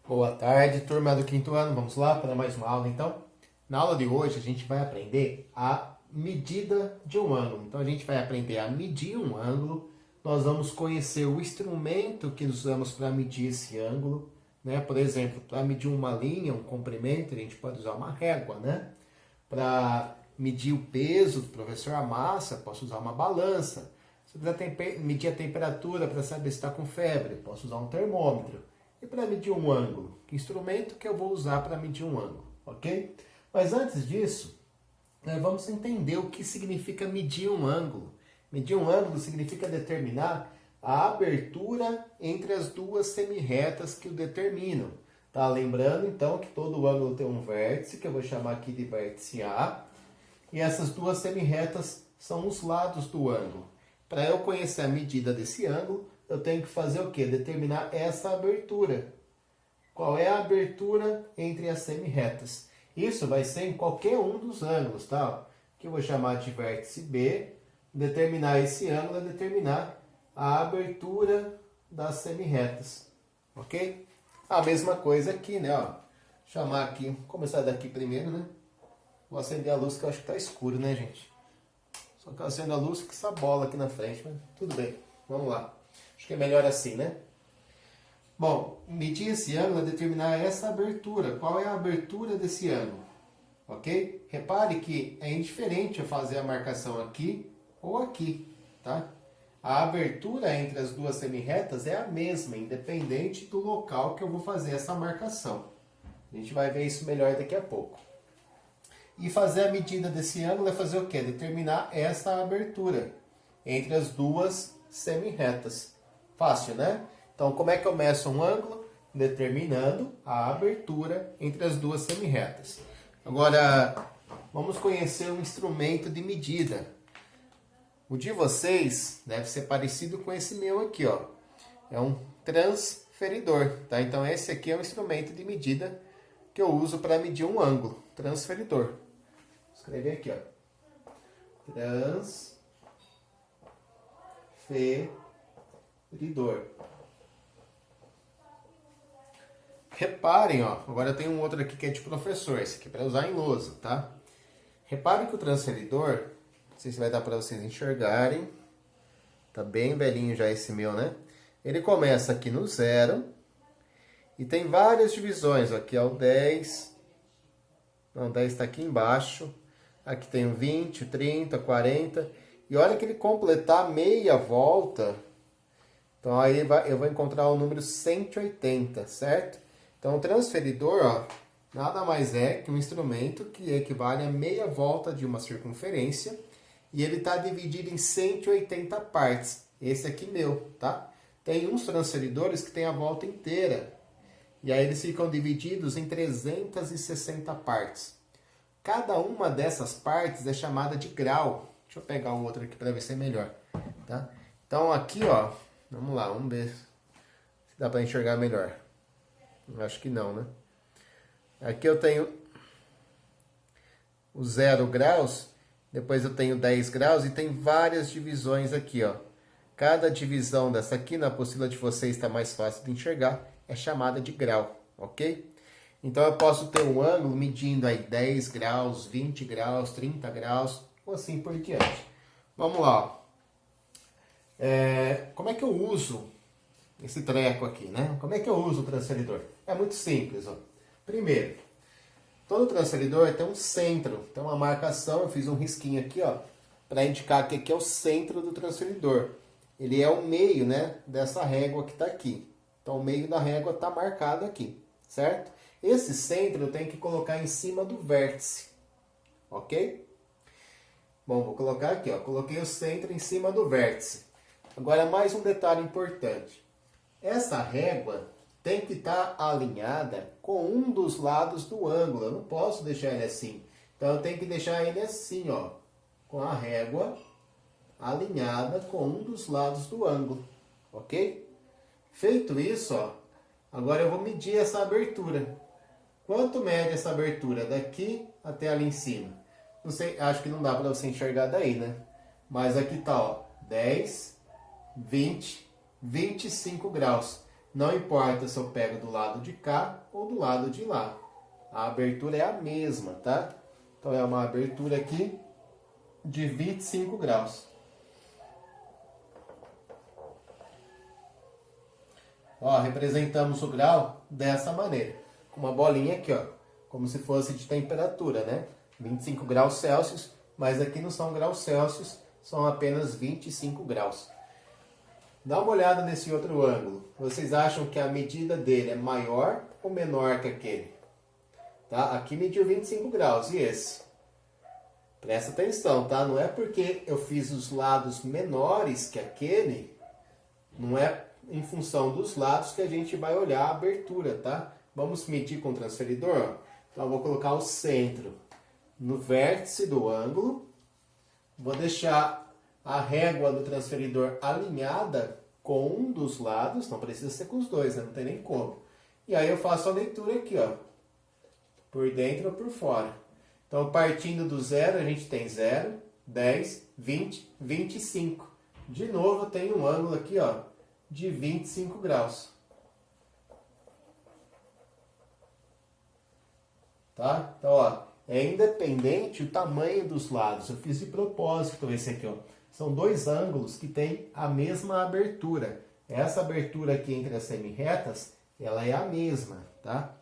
Boa tarde, turma do quinto ano. Vamos lá para mais uma aula, então? Na aula de hoje, a gente vai aprender a medida de um ângulo. Então, a gente vai aprender a medir um ângulo. Nós vamos conhecer o instrumento que usamos para medir esse ângulo, né? Por exemplo, para medir uma linha, um comprimento, a gente pode usar uma régua, né? Para medir o peso do professor, a massa, posso usar uma balança. Se eu quiser medir a temperatura para saber se está com febre, posso usar um termômetro. E para medir um ângulo? Que instrumento que eu vou usar para medir um ângulo, ok? Mas antes disso, nós vamos entender o que significa medir um ângulo. Medir um ângulo significa determinar a abertura entre as duas semirretas que o determinam. Tá? Lembrando, então, que todo ângulo tem um vértice, que eu vou chamar aqui de vértice A, e essas duas semirretas são os lados do ângulo. Para eu conhecer a medida desse ângulo, eu tenho que fazer o quê? Determinar essa abertura. Qual é a abertura entre as semirretas? Isso vai ser em qualquer um dos ângulos, tá? Que eu vou chamar de vértice B. Determinar esse ângulo é determinar a abertura das semirretas, ok? A mesma coisa aqui, né? Ó, chamar aqui, vou começar daqui primeiro, né? Vou acender a luz que eu acho que tá escuro, né, gente? Só que eu acendo a luz com essa bola aqui na frente, mas tudo bem. Vamos lá. Acho que é melhor assim, né? Bom, medir esse ângulo é determinar essa abertura. Qual é a abertura desse ângulo? Ok? Repare que é indiferente eu fazer a marcação aqui ou aqui, tá? A abertura entre as duas semirretas é a mesma, independente do local que eu vou fazer essa marcação. A gente vai ver isso melhor daqui a pouco. E fazer a medida desse ângulo é fazer o quê? Determinar essa abertura entre as duas semirretas. Fácil, né? Então, como é que eu meço um ângulo? Determinando a abertura entre as duas semirretas. Agora, vamos conhecer um instrumento de medida. O de vocês deve ser parecido com esse meu aqui, ó. É um transferidor, tá? Então, esse aqui é um instrumento de medida que eu uso para medir um ângulo. Transferidor. Vou escrever aqui, ó. Transferidor. Reparem, ó, agora eu tenho um outro aqui que é de professor, esse aqui é para usar em lousa, tá? Reparem que o transferidor, não sei se vai dar para vocês enxergarem, tá bem velhinho já esse meu, né? Ele começa aqui no 0 e tem várias divisões, aqui é o 10, não, 10 está aqui embaixo, aqui tem o 20, o 30, 40, e olha que ele completar meia volta, então aí eu vou encontrar o número 180, certo? Então, o transferidor, ó, nada mais é que um instrumento que equivale a meia volta de uma circunferência e ele está dividido em 180 partes. Esse aqui meu, tá? Tem uns transferidores que tem a volta inteira e aí eles ficam divididos em 360 partes. Cada uma dessas partes é chamada de grau. Deixa eu pegar o outro aqui para ver se é melhor, tá? Então, aqui, ó, vamos lá, vamos ver se dá para enxergar melhor. Acho que não, né? Aqui eu tenho o 0 graus, depois eu tenho 10 graus e tem várias divisões aqui, ó. Cada divisão dessa aqui, na apostila de vocês está mais fácil de enxergar, é chamada de grau, ok? Então eu posso ter um ângulo medindo aí 10 graus, 20 graus, 30 graus, ou assim por diante. Vamos lá, ó. Como é que eu uso esse treco aqui, né? Como é que eu uso o transferidor? É muito simples, ó. Primeiro, todo transferidor tem um centro, tem uma marcação, eu fiz um risquinho aqui, ó, para indicar que aqui é o centro do transferidor. Ele é o meio, né, dessa régua que está aqui. Então, o meio da régua está marcado aqui, certo? Esse centro eu tenho que colocar em cima do vértice, ok? Bom, vou colocar aqui, ó, coloquei o centro em cima do vértice. Agora, mais um detalhe importante. Essa régua tem que estar alinhada com um dos lados do ângulo. Eu não posso deixar ele assim. Então, eu tenho que deixar ele assim, ó, com a régua alinhada com um dos lados do ângulo, ok? Feito isso, ó, agora eu vou medir essa abertura. Quanto mede essa abertura? Daqui até ali em cima. Não sei, acho que não dá para você enxergar daí, né? Mas aqui tá, ó, 10, 20, 25 graus. Não importa se eu pego do lado de cá ou do lado de lá. A abertura é a mesma, tá? Então é uma abertura aqui de 25 graus. Ó, representamos o grau dessa maneira. Com uma bolinha aqui, ó. Como se fosse de temperatura, né? 25 graus Celsius, mas aqui não são graus Celsius, são apenas 25 graus. Dá uma olhada nesse outro ângulo. Vocês acham que a medida dele é maior ou menor que aquele? Tá? Aqui mediu 25 graus. E esse? Presta atenção, tá? Não é porque eu fiz os lados menores que aquele, não é em função dos lados que a gente vai olhar a abertura, tá? Vamos medir com o transferidor? Então eu vou colocar o centro no vértice do ângulo. Vou deixar a régua do transferidor alinhada com um dos lados, não precisa ser com os dois, né? Não tem nem como. E aí eu faço a leitura aqui, ó, por dentro ou por fora. Então, partindo do zero, a gente tem 0, 10, 20, 25. De novo, eu tenho um ângulo aqui, ó, de 25 graus. Tá? Então, ó, é independente o tamanho dos lados. Eu fiz de propósito esse aqui, ó. São dois ângulos que têm a mesma abertura. Essa abertura aqui entre as semi-retas, ela é a mesma, tá?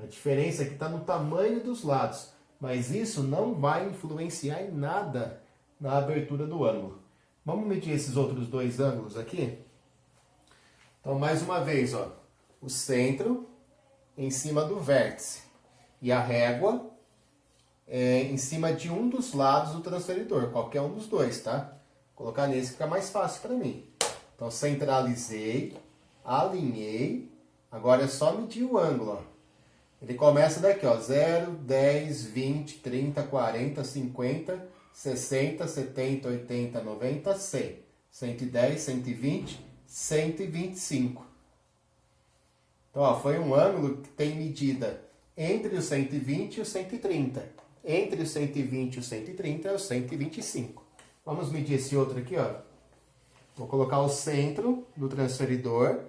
A diferença aqui está no tamanho dos lados, mas isso não vai influenciar em nada na abertura do ângulo. Vamos medir esses outros dois ângulos aqui? Então, mais uma vez, ó, o centro em cima do vértice e a régua em cima de um dos lados do transferidor, qualquer um dos dois, tá? Vou colocar nesse, fica mais fácil para mim. Então, centralizei, alinhei, agora é só medir o ângulo, ó. Ele começa daqui, ó, 0, 10, 20, 30, 40, 50, 60, 70, 80, 90, 100, 110, 120, 125. Então, ó, foi um ângulo que tem medida entre o 120 e o 130. Entre o 120 e o 130 é o 125. Vamos medir esse outro aqui, ó. Vou colocar o centro do transferidor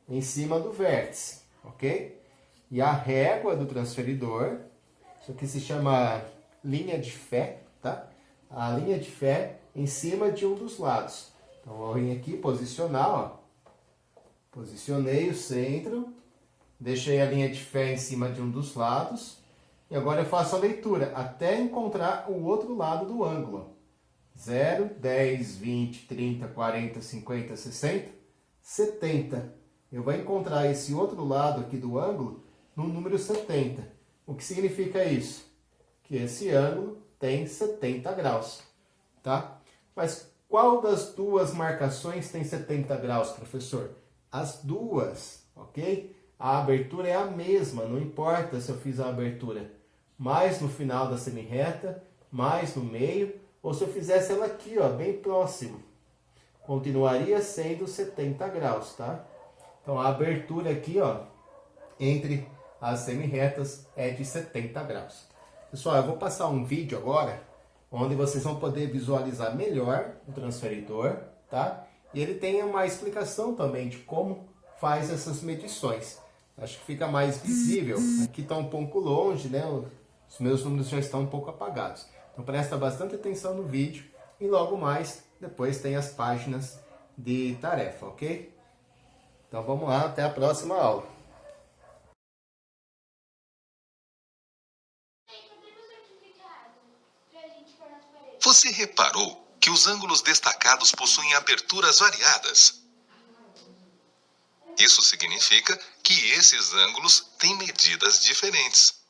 em cima do vértice, ok? E a régua do transferidor, isso aqui se chama linha de fé, tá? A linha de fé em cima de um dos lados. Então, vou vir aqui, posicionar, ó. Posicionei o centro, deixei a linha de fé em cima de um dos lados. E agora eu faço a leitura, até encontrar o outro lado do ângulo. 0, 10, 20, 30, 40, 50, 60, 70. Eu vou encontrar esse outro lado aqui do ângulo no número 70. O que significa isso? Que esse ângulo tem 70 graus, tá? Mas qual das duas marcações tem 70 graus, professor? As duas, ok? A abertura é a mesma, não importa se eu fiz a abertura mais no final da semi-reta, mais no meio, ou se eu fizesse ela aqui, ó, bem próximo. Continuaria sendo 70 graus, tá? Então, a abertura aqui, ó, entre as semi-retas é de 70 graus. Pessoal, eu vou passar um vídeo agora, onde vocês vão poder visualizar melhor o transferidor, tá? E ele tem uma explicação também de como faz essas medições. Acho que fica mais visível. Aqui está um pouco longe, né? Os meus números já estão um pouco apagados. Então presta bastante atenção no vídeo e logo mais, depois tem as páginas de tarefa, ok? Então vamos lá, até a próxima aula. Você reparou que os ângulos destacados possuem aberturas variadas? Isso significa que esses ângulos têm medidas diferentes.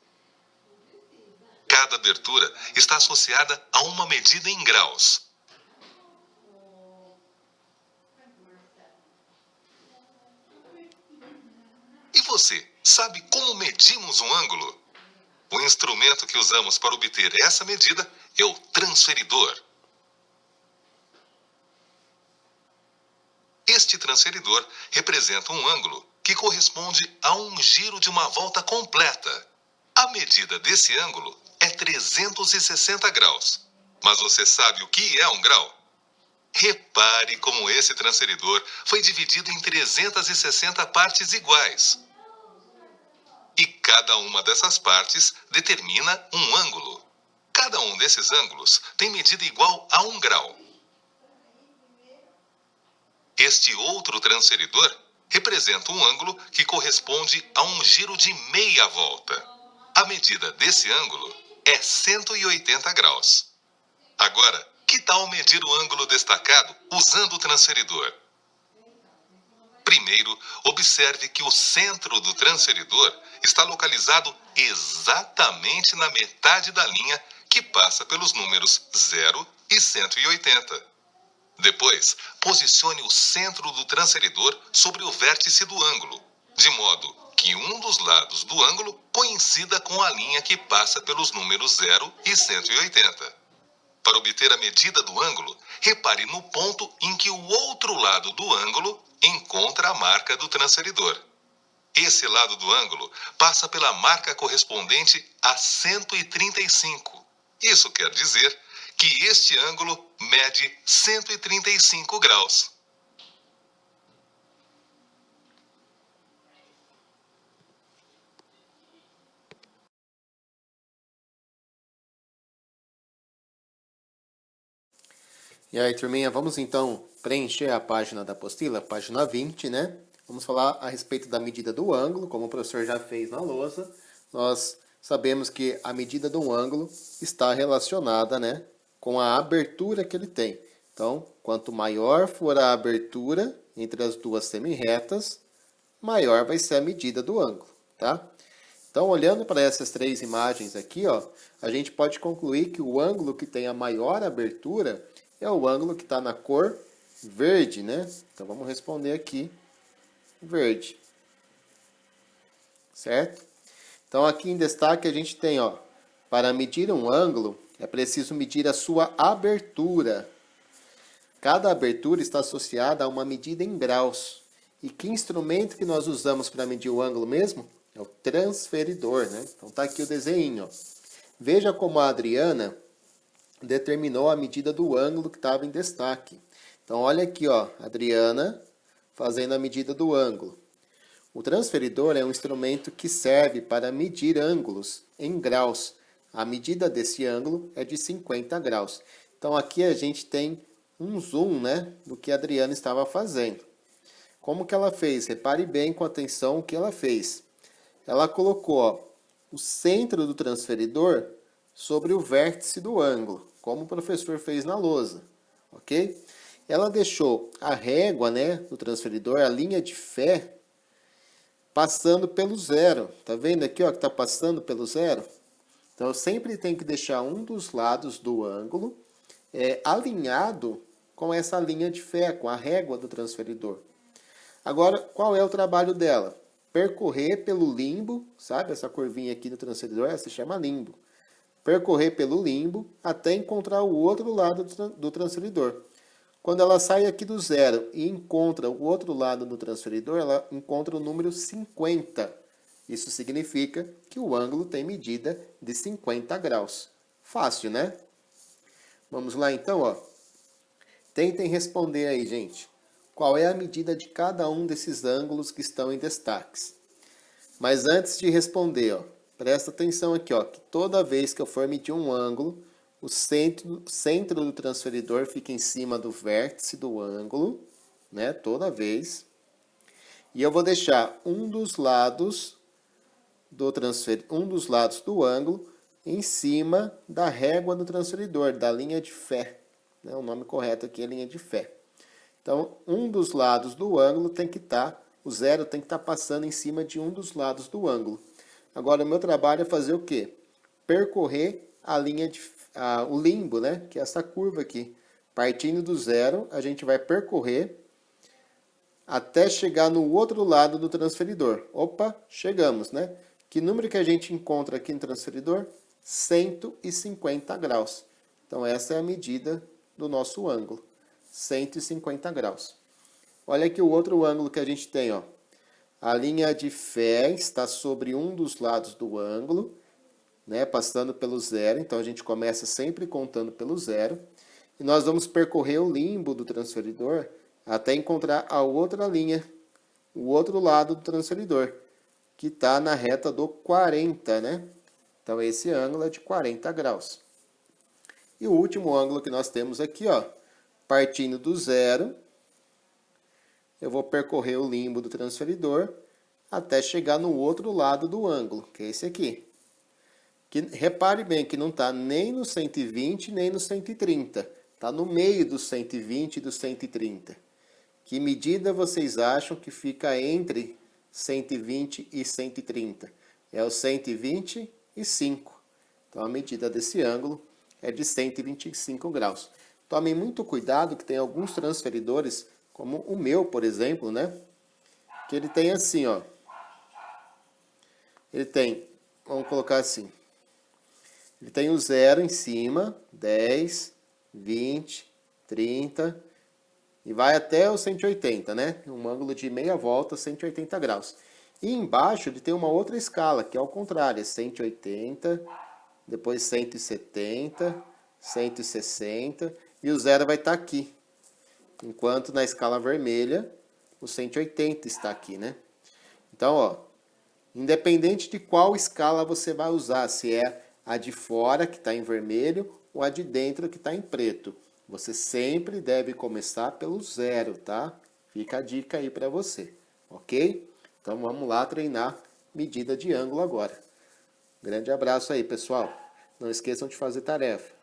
Cada abertura está associada a uma medida em graus. E você, sabe como medimos um ângulo? O instrumento que usamos para obter essa medida é o transferidor. Este transferidor representa um ângulo que corresponde a um giro de uma volta completa. A medida desse ângulo é 360 graus. Mas você sabe o que é um grau? Repare como esse transferidor foi dividido em 360 partes iguais. E cada uma dessas partes determina um ângulo. Cada um desses ângulos tem medida igual a 1 grau. Este outro transferidor representa um ângulo que corresponde a um giro de meia volta. A medida desse ângulo é 180 graus. Agora, que tal medir o ângulo destacado usando o transferidor? Primeiro, observe que o centro do transferidor está localizado exatamente na metade da linha que passa pelos números 0 e 180. Depois, posicione o centro do transferidor sobre o vértice do ângulo, de modo que um dos lados do ângulo coincida com a linha que passa pelos números 0 e 180. Para obter a medida do ângulo, repare no ponto em que o outro lado do ângulo encontra a marca do transferidor. Esse lado do ângulo passa pela marca correspondente a 135. Isso quer dizer que este ângulo mede 135 graus. E aí, turminha, vamos então preencher a página da apostila, página 20, né? Vamos falar a respeito da medida do ângulo, como o professor já fez na lousa. Nós sabemos que a medida de um ângulo está relacionada, né, com a abertura que ele tem. Então, quanto maior for a abertura entre as duas semirretas, maior vai ser a medida do ângulo, tá? Então, olhando para essas três imagens aqui, ó, a gente pode concluir que o ângulo que tem a maior abertura é o ângulo que está na cor verde, né? Então, vamos responder aqui, verde. Certo? Então, aqui em destaque a gente tem, ó, para medir um ângulo, é preciso medir a sua abertura. Cada abertura está associada a uma medida em graus. E que instrumento que nós usamos para medir o ângulo mesmo? É o transferidor, né? Então, tá aqui o desenho, ó. Veja como a Adriana determinou a medida do ângulo que estava em destaque. Então, olha aqui, ó, Adriana fazendo a medida do ângulo. O transferidor é um instrumento que serve para medir ângulos em graus. A medida desse ângulo é de 50 graus. Então, aqui a gente tem um zoom, né, do que a Adriana estava fazendo. Como que ela fez? Repare bem com atenção o que ela fez. Ela colocou, ó, o centro do transferidor sobre o vértice do ângulo, como o professor fez na lousa, ok? Ela deixou a régua, né, do transferidor, a linha de fé, passando pelo zero. Tá vendo aqui, ó, que está passando pelo zero? Então, eu sempre tenho que deixar um dos lados do ângulo alinhado com essa linha de fé, com a régua do transferidor. Agora, qual é o trabalho dela? Percorrer pelo limbo, sabe? Essa curvinha aqui do transferidor, essa se chama limbo. Percorrer pelo limbo até encontrar o outro lado do transferidor. Quando ela sai aqui do zero e encontra o outro lado do transferidor, ela encontra o número 50. Isso significa que o ângulo tem medida de 50 graus. Fácil, né? Vamos lá então, ó. Tentem responder aí, gente. Qual é a medida de cada um desses ângulos que estão em destaques? Mas antes de responder, ó, presta atenção aqui, ó, que toda vez que eu for medir um ângulo, o centro do transferidor fica em cima do vértice do ângulo, né? Toda vez. E eu vou deixar um dos lados do ângulo em cima da régua do transferidor, da linha de fé. Né? O nome correto aqui é linha de fé. Então, um dos lados do ângulo tem que estar, o zero tem que estar passando em cima de um dos lados do ângulo. Agora, o meu trabalho é fazer o quê? Percorrer a linha o limbo, né? Que é essa curva aqui. Partindo do zero, a gente vai percorrer até chegar no outro lado do transferidor. Opa, chegamos, né? Que número que a gente encontra aqui no transferidor? 150 graus. Então, essa é a medida do nosso ângulo. 150 graus. Olha aqui o outro ângulo que a gente tem, ó. A linha de fé está sobre um dos lados do ângulo, né, passando pelo zero. Então, a gente começa sempre contando pelo zero. E nós vamos percorrer o limbo do transferidor até encontrar a outra linha, o outro lado do transferidor, que está na reta do 40, né? Então, esse ângulo é de 40 graus. E o último ângulo que nós temos aqui, ó, partindo do zero, eu vou percorrer o limbo do transferidor até chegar no outro lado do ângulo, que é esse aqui. Que, repare bem que não está nem no 120 nem no 130. Está no meio do 120 e do 130. Que medida vocês acham que fica entre 120 e 130? É o 125. Então, a medida desse ângulo é de 125 graus. Tomem muito cuidado que tem alguns transferidores, como o meu, por exemplo, né? Que ele tem assim, ó. Ele tem, vamos colocar assim. Ele tem o zero em cima, 10, 20, 30, e vai até o 180, né? Um ângulo de meia volta, 180 graus. E embaixo ele tem uma outra escala, que é ao contrário, é 180, depois 170, 160, e o zero vai estar aqui. Enquanto na escala vermelha, o 180 está aqui, né? Então, ó, independente de qual escala você vai usar, se é a de fora, que está em vermelho, ou a de dentro, que está em preto. Você sempre deve começar pelo zero, tá? Fica a dica aí para você, ok? Então vamos lá treinar medida de ângulo agora. Grande abraço aí, pessoal. Não esqueçam de fazer tarefa.